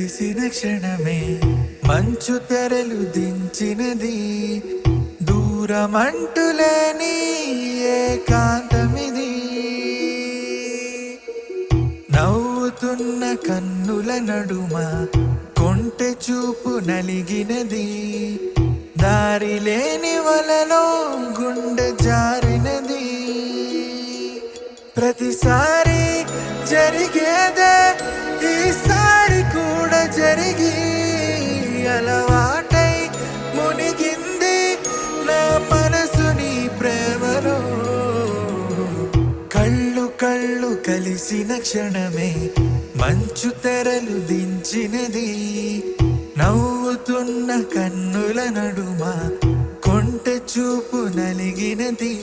కలిసిన క్షణమే మంచు తెరలు దించినది, దూరమంటులేని ఏకాంతమిది. నవ్వుతున్న కన్నుల నడుమ కొంటె చూపు నలిగినది, దారి లేని వలలో గుండె జారినది. ప్రతిసారి జరిగేదే ఈసారి కూడా జరిగి అలవాటై మునిగింది నా మనసు నీ ప్రేమలో. కళ్ళు కళ్ళు కలిసిన క్షణమే మంచు తెరలు దించినది, నవ్వుతున్న కన్నుల నడుమ కొంటె చూపు నలిగినది.